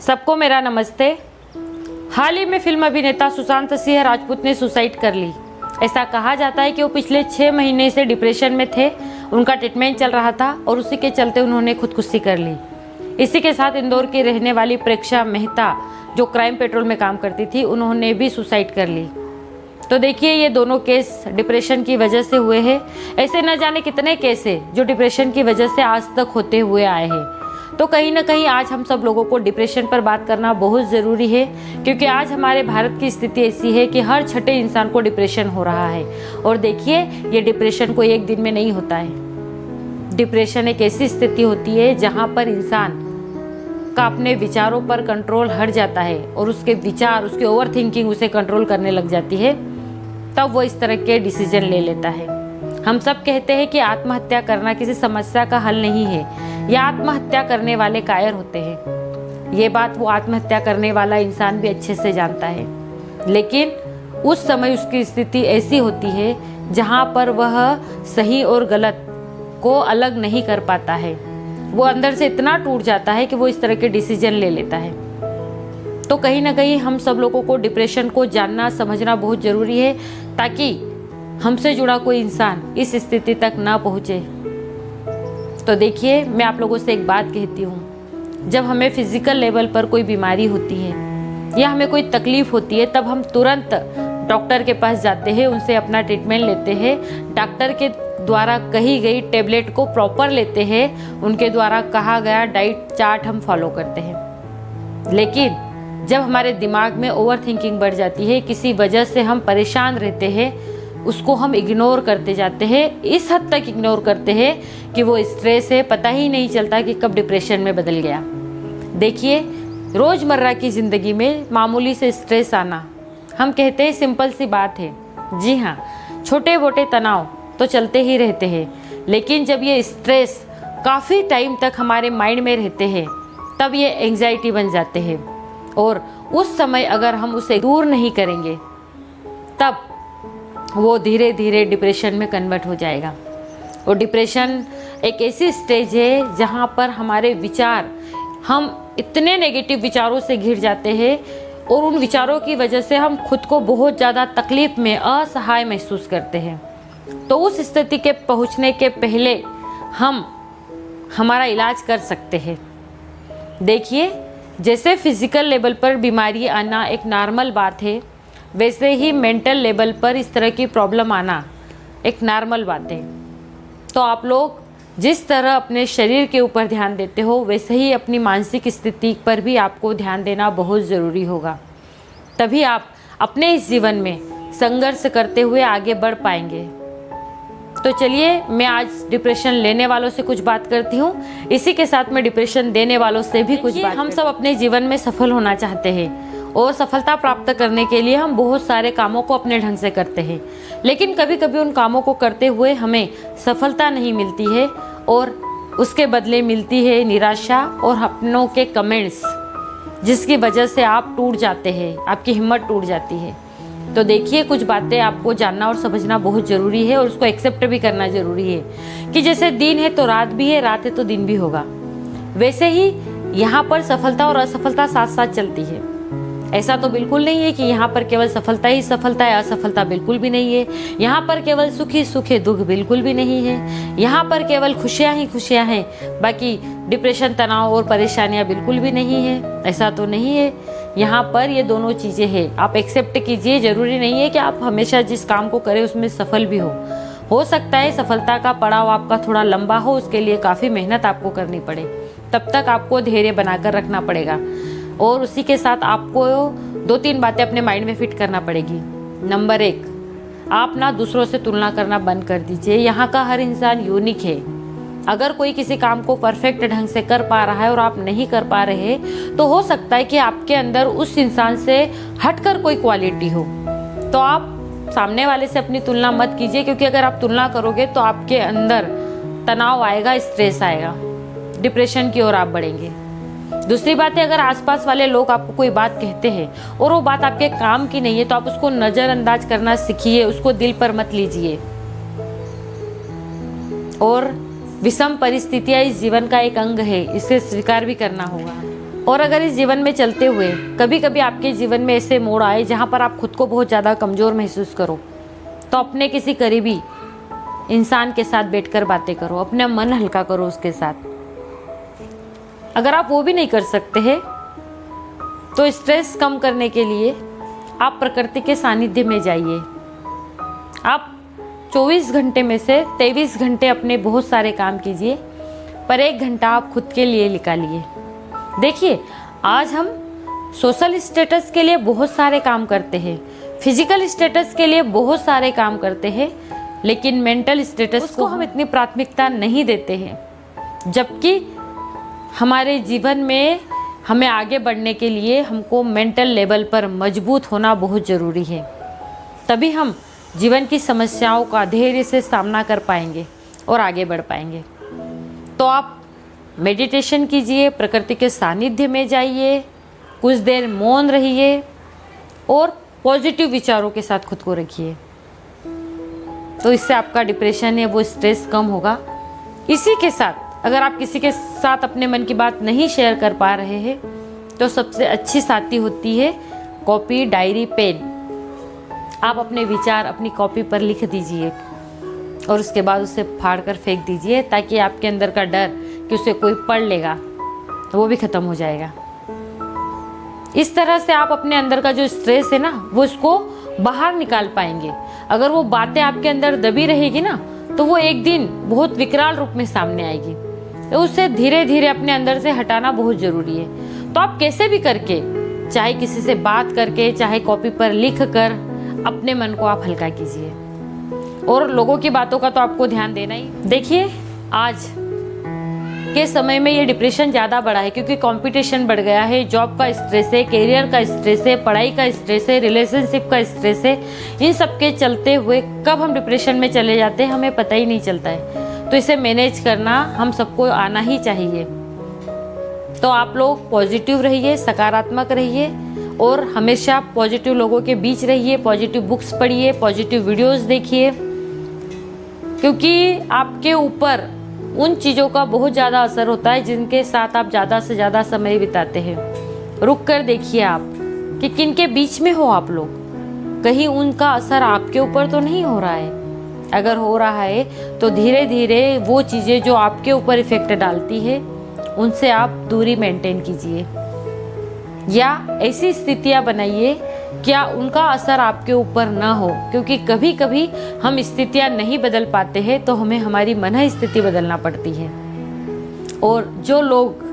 सबको मेरा नमस्ते। हाल ही में फिल्म अभिनेता सुशांत सिंह राजपूत ने सुसाइड कर ली। ऐसा कहा जाता है कि वो पिछले 6 महीने से डिप्रेशन में थे। उनका ट्रीटमेंट चल रहा था और उसी के चलते उन्होंने खुदकुशी कर ली। इसी के साथ इंदौर की रहने वाली प्रेक्षा मेहता, जो क्राइम पेट्रोल में काम करती थी, उन्होंने भी सुसाइड कर ली। तो देखिए, ये दोनों केस डिप्रेशन की वजह से हुए हैं। ऐसे न जाने कितने केस हैं जो डिप्रेशन की वजह से आज तक होते हुए आए हैं। तो कहीं ना कहीं आज हम सब लोगों को डिप्रेशन पर बात करना बहुत ज़रूरी है, क्योंकि आज हमारे भारत की स्थिति ऐसी है कि हर छठे इंसान को डिप्रेशन हो रहा है। और देखिए, ये डिप्रेशन कोई एक दिन में नहीं होता है। डिप्रेशन एक ऐसी स्थिति होती है जहाँ पर इंसान का अपने विचारों पर कंट्रोल हट जाता है और उसके विचार, उसके ओवर थिंकिंग उसे कंट्रोल करने लग जाती है। तब वो इस तरह के डिसीजन ले लेता है। हम सब कहते हैं कि आत्महत्या करना किसी समस्या का हल नहीं है, या आत्महत्या करने वाले कायर होते हैं। ये बात वो आत्महत्या करने वाला इंसान भी अच्छे से जानता है, लेकिन उस समय उसकी स्थिति ऐसी होती है जहाँ पर वह सही और गलत को अलग नहीं कर पाता है। वो अंदर से इतना टूट जाता है कि वो इस तरह के डिसीजन ले लेता है। तो कहीं ना कहीं हम सब लोगों को डिप्रेशन को जानना, समझना बहुत ज़रूरी है, ताकि हमसे जुड़ा कोई इंसान इस स्थिति तक ना पहुँचे। तो देखिए, मैं आप लोगों से एक बात कहती हूँ, जब हमें फिजिकल लेवल पर कोई बीमारी होती है या हमें कोई तकलीफ होती है, तब हम तुरंत डॉक्टर के पास जाते हैं, उनसे अपना ट्रीटमेंट लेते हैं। डॉक्टर के द्वारा कही गई टेबलेट को प्रॉपर लेते हैं, उनके द्वारा कहा गया डाइट चार्ट हम फॉलो करते हैं। लेकिन जब हमारे दिमाग में ओवर थिंकिंग बढ़ जाती है, किसी वजह से हम परेशान रहते हैं, उसको हम इग्नोर करते जाते हैं। इस हद तक इग्नोर करते हैं कि वो स्ट्रेस है, पता ही नहीं चलता कि कब डिप्रेशन में बदल गया। देखिए, रोज़मर्रा की ज़िंदगी में मामूली से स्ट्रेस आना, हम कहते हैं सिंपल सी बात है। जी हाँ, छोटे मोटे तनाव तो चलते ही रहते हैं, लेकिन जब ये स्ट्रेस काफ़ी टाइम तक हमारे माइंड में रहते हैं, तब ये एंग्जाइटी बन जाते हैं। और उस समय अगर हम उसे दूर नहीं करेंगे, तब वो धीरे धीरे डिप्रेशन में कन्वर्ट हो जाएगा। और डिप्रेशन एक ऐसी स्टेज है जहाँ पर हमारे विचार, हम इतने नेगेटिव विचारों से घिर जाते हैं और उन विचारों की वजह से हम खुद को बहुत ज़्यादा तकलीफ में असहाय महसूस करते हैं। तो उस स्थिति के पहुँचने के पहले हम हमारा इलाज कर सकते हैं। देखिए, जैसे फिजिकल लेवल पर बीमारी आना एक नॉर्मल बात है, वैसे ही मेंटल लेवल पर इस तरह की प्रॉब्लम आना एक नॉर्मल बात है। तो आप लोग जिस तरह अपने शरीर के ऊपर ध्यान देते हो, वैसे ही अपनी मानसिक स्थिति पर भी आपको ध्यान देना बहुत ज़रूरी होगा। तभी आप अपने इस जीवन में संघर्ष करते हुए आगे बढ़ पाएंगे। तो चलिए, मैं आज डिप्रेशन लेने वालों से कुछ बात करती हूँ, इसी के साथ मैं डिप्रेशन देने वालों से भी कुछ बात। हम सब अपने जीवन में सफल होना चाहते हैं, और सफलता प्राप्त करने के लिए हम बहुत सारे कामों को अपने ढंग से करते हैं, लेकिन कभी कभी उन कामों को करते हुए हमें सफलता नहीं मिलती है, और उसके बदले मिलती है निराशा और अपनों के कमेंट्स, जिसकी वजह से आप टूट जाते हैं, आपकी हिम्मत टूट जाती है। तो देखिए, कुछ बातें आपको जानना और समझना बहुत ज़रूरी है, और उसको एक्सेप्ट भी करना ज़रूरी है कि जैसे दिन है तो रात भी है, रात है तो दिन भी होगा। वैसे ही यहाँ पर सफलता और असफलता साथ साथ चलती है। ऐसा तो बिल्कुल नहीं है कि यहाँ पर केवल सफलता ही सफलता है, असफलता बिल्कुल भी नहीं है। यहाँ पर केवल सुख ही सुख है, दुख बिल्कुल भी नहीं है। यहाँ पर केवल खुशियाँ ही खुशियाँ हैं, बाकी डिप्रेशन, तनाव और परेशानियाँ बिल्कुल भी नहीं है। ऐसा तो नहीं है। यहाँ पर ये दोनों चीज़ें हैं, आप एक्सेप्ट कीजिए। ज़रूरी नहीं है कि आप हमेशा जिस काम को करें उसमें सफल भी हो सकता है सफलता का पड़ाव आपका थोड़ा लंबा हो, उसके लिए काफ़ी मेहनत आपको करनी पड़े। तब तक आपको धैर्य बनाकर रखना पड़ेगा, और उसी के साथ आपको 2-3 बातें अपने माइंड में फिट करना पड़ेगी। नंबर 1, आप ना दूसरों से तुलना करना बंद कर दीजिए। यहाँ का हर इंसान यूनिक है। अगर कोई किसी काम को परफेक्ट ढंग से कर पा रहा है और आप नहीं कर पा रहे, तो हो सकता है कि आपके अंदर उस इंसान से हटकर कोई क्वालिटी हो। तो आप सामने वाले से अपनी तुलना मत कीजिए, क्योंकि अगर आप तुलना करोगे तो आपके अंदर तनाव आएगा, स्ट्रेस आएगा, डिप्रेशन की ओर आप बढ़ेंगे। दूसरी बात है, अगर आसपास वाले लोग आपको कोई बात कहते हैं और वो बात आपके काम की नहीं है, तो आप उसको नज़रअंदाज करना सीखिए, उसको दिल पर मत लीजिए। और विषम परिस्थितियां इस जीवन का एक अंग है, इसे स्वीकार भी करना होगा। और अगर इस जीवन में चलते हुए कभी कभी आपके जीवन में ऐसे मोड़ आए जहाँ पर आप खुद को बहुत ज़्यादा कमज़ोर महसूस करो, तो अपने किसी करीबी इंसान के साथ बैठकर बातें करो, अपना मन हल्का करो उसके साथ। अगर आप वो भी नहीं कर सकते हैं तो स्ट्रेस कम करने के लिए आप प्रकृति के सानिध्य में जाइए। आप 24 घंटे में से 23 घंटे अपने बहुत सारे काम कीजिए, पर 1 घंटा आप खुद के लिए निकालिए। देखिए, आज हम सोशल स्टेटस के लिए बहुत सारे काम करते हैं, फिजिकल स्टेटस के लिए बहुत सारे काम करते हैं, लेकिन मेंटल स्टेटस को हम इतनी प्राथमिकता नहीं देते हैं। जबकि हमारे जीवन में हमें आगे बढ़ने के लिए हमको मेंटल लेवल पर मजबूत होना बहुत ज़रूरी है, तभी हम जीवन की समस्याओं का धैर्य से सामना कर पाएंगे और आगे बढ़ पाएंगे। तो आप मेडिटेशन कीजिए, प्रकृति के सानिध्य में जाइए, कुछ देर मौन रहिए और पॉजिटिव विचारों के साथ खुद को रखिए। तो इससे आपका डिप्रेशन है वो स्ट्रेस कम होगा। इसी के साथ अगर आप किसी के साथ अपने मन की बात नहीं शेयर कर पा रहे हैं तो सबसे अच्छी साथी होती है कॉपी, डायरी, पेन। आप अपने विचार अपनी कॉपी पर लिख दीजिए और उसके बाद उसे फाड़ कर फेंक दीजिए, ताकि आपके अंदर का डर कि उसे कोई पढ़ लेगा तो वो भी ख़त्म हो जाएगा। इस तरह से आप अपने अंदर का जो स्ट्रेस है ना वो इसको बाहर निकाल पाएंगे। अगर वो बातें आपके अंदर दबी रहेगी ना तो वो एक दिन बहुत विकराल रूप में सामने आएगी। तो उसे धीरे धीरे अपने अंदर से हटाना बहुत ज़रूरी है। तो आप कैसे भी करके, चाहे किसी से बात करके, चाहे कॉपी पर लिख कर, अपने मन को आप हल्का कीजिए। और लोगों की बातों का तो आपको ध्यान देना ही। देखिए, आज के समय में ये डिप्रेशन ज़्यादा बढ़ा है क्योंकि कंपटीशन बढ़ गया है, जॉब का स्ट्रेस है, करियर का स्ट्रेस है, पढ़ाई का स्ट्रेस है, रिलेशनशिप का स्ट्रेस है। इन सब के चलते हुए कब हम डिप्रेशन में चले जाते हैं हमें पता ही नहीं चलता है। तो इसे मैनेज करना हम सबको आना ही चाहिए। तो आप लोग पॉजिटिव रहिए, सकारात्मक रहिए और हमेशा पॉजिटिव लोगों के बीच रहिए, पॉजिटिव बुक्स पढ़िए, पॉजिटिव वीडियोस देखिए, क्योंकि आपके ऊपर उन चीज़ों का बहुत ज़्यादा असर होता है जिनके साथ आप ज़्यादा से ज़्यादा समय बिताते हैं। रुक कर देखिए आप कि किन के बीच में हो आप लोग, कहीं उनका असर आपके ऊपर तो नहीं हो रहा है। अगर हो रहा है तो धीरे धीरे वो चीज़ें जो आपके ऊपर इफेक्ट डालती है उनसे आप दूरी मेंटेन कीजिए, या ऐसी स्थितियाँ बनाइए क्या उनका असर आपके ऊपर ना हो। क्योंकि कभी कभी हम स्थितियाँ नहीं बदल पाते हैं तो हमें हमारी मन स्थिति बदलना पड़ती है। और जो लोग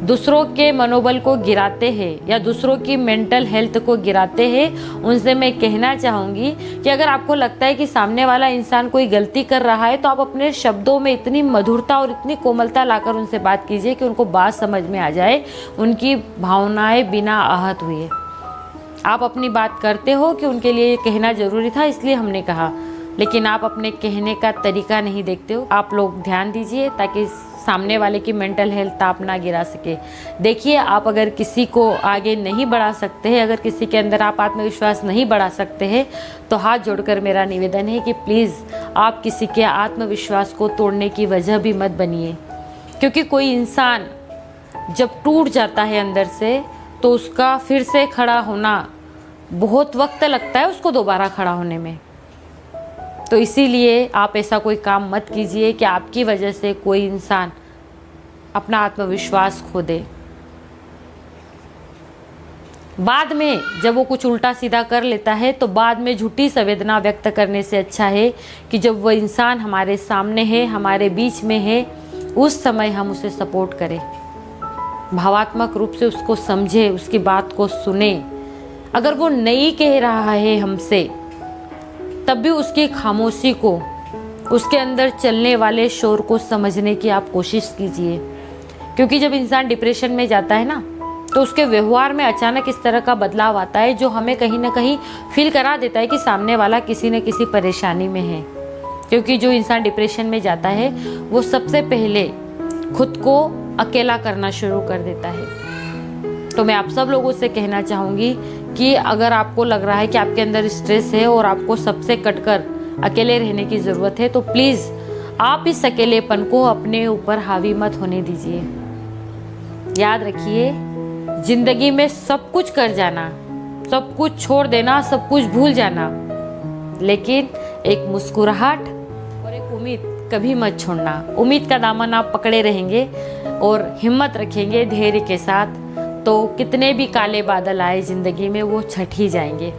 दूसरों के मनोबल को गिराते हैं या दूसरों की मेंटल हेल्थ को गिराते हैं, उनसे मैं कहना चाहूँगी कि अगर आपको लगता है कि सामने वाला इंसान कोई गलती कर रहा है तो आप अपने शब्दों में इतनी मधुरता और इतनी कोमलता लाकर उनसे बात कीजिए कि उनको बात समझ में आ जाए, उनकी भावनाएं बिना आहत हुए। आप अपनी बात करते हो कि उनके लिए ये कहना ज़रूरी था इसलिए हमने कहा, लेकिन आप अपने कहने का तरीका नहीं देखते हो। आप लोग ध्यान दीजिए ताकि सामने वाले की मेंटल हेल्थ आप ना गिरा सके। देखिए, आप अगर किसी को आगे नहीं बढ़ा सकते हैं, अगर किसी के अंदर आप आत्मविश्वास नहीं बढ़ा सकते हैं, तो हाथ जोड़कर मेरा निवेदन है कि प्लीज़ आप किसी के आत्मविश्वास को तोड़ने की वजह भी मत बनिए। क्योंकि कोई इंसान जब टूट जाता है अंदर से तो उसका फिर से खड़ा होना बहुत वक्त लगता है, उसको दोबारा खड़ा होने में। तो इसीलिए आप ऐसा कोई काम मत कीजिए कि आपकी वजह से कोई इंसान अपना आत्मविश्वास खो दे। बाद में जब वो कुछ उल्टा सीधा कर लेता है तो बाद में झूठी संवेदना व्यक्त करने से अच्छा है कि जब वो इंसान हमारे सामने है, हमारे बीच में है, उस समय हम उसे सपोर्ट करें, भावात्मक रूप से उसको समझे, उसकी बात को सुने। अगर वो नहीं कह रहा है हमसे तब भी उसकी खामोशी को, उसके अंदर चलने वाले शोर को समझने की आप कोशिश कीजिए। क्योंकि जब इंसान डिप्रेशन में जाता है ना तो उसके व्यवहार में अचानक इस तरह का बदलाव आता है जो हमें कहीं ना कहीं फील करा देता है कि सामने वाला किसी न किसी परेशानी में है। क्योंकि जो इंसान डिप्रेशन में जाता है वो सबसे पहले खुद को अकेला करना शुरू कर देता है। तो मैं आप सब लोगों से कहना चाहूँगी कि अगर आपको लग रहा है कि आपके अंदर स्ट्रेस है और आपको सबसे कटकर अकेले रहने की ज़रूरत है तो प्लीज़ आप इस अकेलेपन को अपने ऊपर हावी मत होने दीजिए। याद रखिए, जिंदगी में सब कुछ कर जाना, सब कुछ छोड़ देना, सब कुछ भूल जाना, लेकिन एक मुस्कुराहट और एक उम्मीद कभी मत छोड़ना। उम्मीद का दामन आप पकड़े रहेंगे और हिम्मत रखेंगे धैर्य के साथ, तो कितने भी काले बादल आए ज़िंदगी में वो छट ही जाएंगे।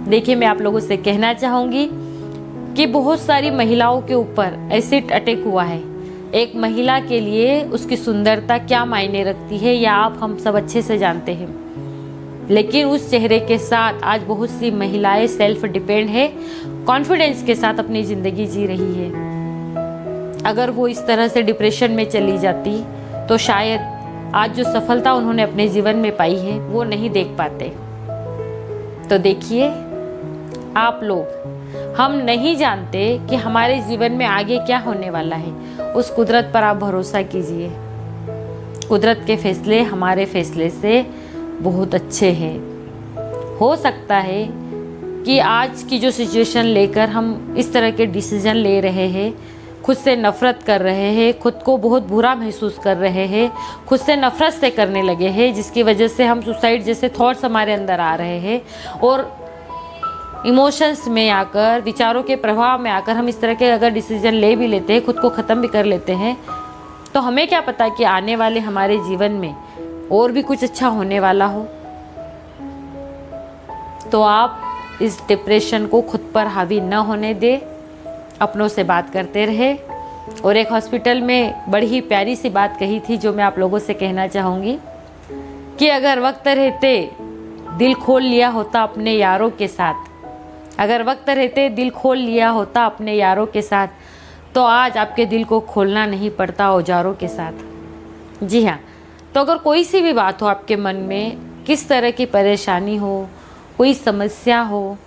देखिए, मैं आप लोगों से कहना चाहूँगी कि बहुत सारी महिलाओं के ऊपर एसिड अटैक हुआ है। एक महिला के लिए उसकी सुंदरता क्या मायने रखती है, या आप हम सब अच्छे से जानते हैं, लेकिन उस चेहरे के साथ आज बहुत सी महिलाएं सेल्फ डिपेंड है, कॉन्फिडेंस के साथ अपनी ज़िंदगी जी रही है। अगर वो इस तरह से डिप्रेशन में चली जाती तो शायद आज जो सफलता उन्होंने अपने जीवन में पाई है वो नहीं देख पाते। तो देखिए, आप लोग, हम नहीं जानते कि हमारे जीवन में आगे क्या होने वाला है। उस कुदरत पर आप भरोसा कीजिए। कुदरत के फैसले हमारे फैसले से बहुत अच्छे हैं। हो सकता है कि आज की जो सिचुएशन लेकर हम इस तरह के डिसीजन ले रहे हैं, खुद से नफरत कर रहे हैं, खुद को बहुत बुरा महसूस कर रहे हैं, खुद से नफरत से करने लगे हैं, जिसकी वजह से हम सुसाइड जैसे थॉट्स हमारे अंदर आ रहे हैं, और इमोशंस में आकर, विचारों के प्रभाव में आकर हम इस तरह के अगर डिसीजन ले भी लेते हैं, खुद को ख़त्म भी कर लेते हैं, तो हमें क्या पता कि आने वाले हमारे जीवन में और भी कुछ अच्छा होने वाला हो। तो आप इस डिप्रेशन को खुद पर हावी न होने दें, अपनों से बात करते रहे। और एक हॉस्पिटल में बड़ी ही प्यारी सी बात कही थी जो मैं आप लोगों से कहना चाहूँगी कि अगर वक्त रहते दिल खोल लिया होता अपने यारों के साथ, अगर वक्त रहते दिल खोल लिया होता अपने यारों के साथ, तो आज आपके दिल को खोलना नहीं पड़ता औजारों के साथ। जी हाँ, तो अगर कोई सी भी बात हो आपके मन में, किस तरह की परेशानी हो, कोई समस्या हो,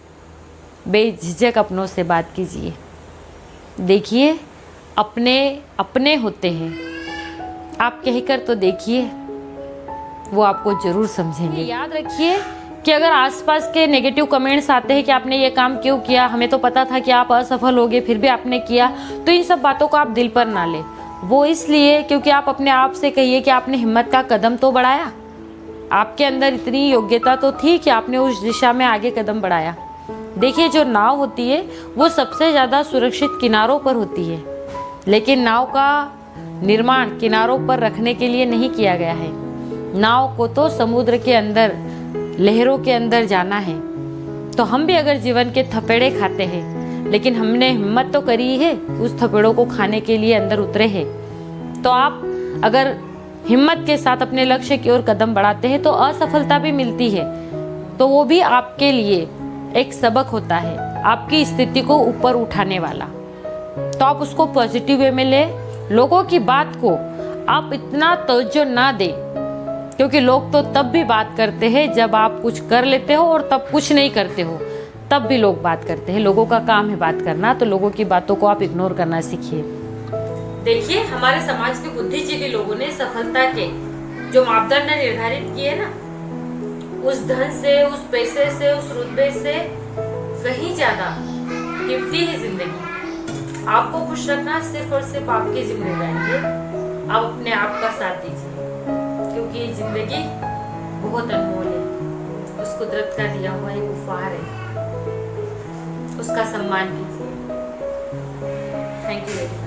बेझिझक अपनों से बात कीजिए। देखिए, अपने अपने होते हैं, आप कहकर तो देखिए, वो आपको ज़रूर समझेंगे। याद रखिए कि अगर आसपास के नेगेटिव कमेंट्स आते हैं कि आपने ये काम क्यों किया, हमें तो पता था कि आप असफल होगे, फिर भी आपने किया, तो इन सब बातों को आप दिल पर ना लें। वो इसलिए क्योंकि आप अपने आप से कहिए कि आपने हिम्मत का कदम तो बढ़ाया, आपके अंदर इतनी योग्यता तो थी कि आपने उस दिशा में आगे कदम बढ़ाया। देखिए, जो नाव होती है वो सबसे ज़्यादा सुरक्षित किनारों पर होती है, लेकिन नाव का निर्माण किनारों पर रखने के लिए नहीं किया गया है। नाव को तो समुद्र के अंदर, लहरों के अंदर जाना है। तो हम भी अगर जीवन के थपेड़े खाते हैं, लेकिन हमने हिम्मत तो करी है, उस थपेड़ों को खाने के लिए अंदर उतरे हैं, तो आप अगर हिम्मत के साथ अपने लक्ष्य की ओर कदम बढ़ाते हैं तो असफलता भी मिलती है, तो वो भी आपके लिए एक सबक होता है, आपकी स्थिति को ऊपर उठाने वाला। तो आप उसको पॉजिटिव वे में ले। लोगों की बात को आप इतना तवज्जो ना दें, क्योंकि लोग तो तब भी बात करते हैं जब आप कुछ कर लेते हो, और तब कुछ नहीं करते हो तब भी लोग बात करते हैं। लोगों का काम है बात करना, तो लोगों की बातों को आप इग्नोर करना सीखिए। देखिए, हमारे समाज के बुद्धिजीवी लोगों ने सफलता के जो मापदंड निर्धारित किए ना, उस धन से, उस पैसे से, उस रुतबे से कहीं ज्यादा कीमती है जिंदगी। आपको खुश रखना सिर्फ और सिर्फ आपकी जिम्मेदारी है। आप अपने आप का साथ दीजिए, क्योंकि जिंदगी बहुत अनमोल है, उस कुदरत का दिया हुआ एक उपहार है, उसका सम्मान कीजिए। Thank you very much.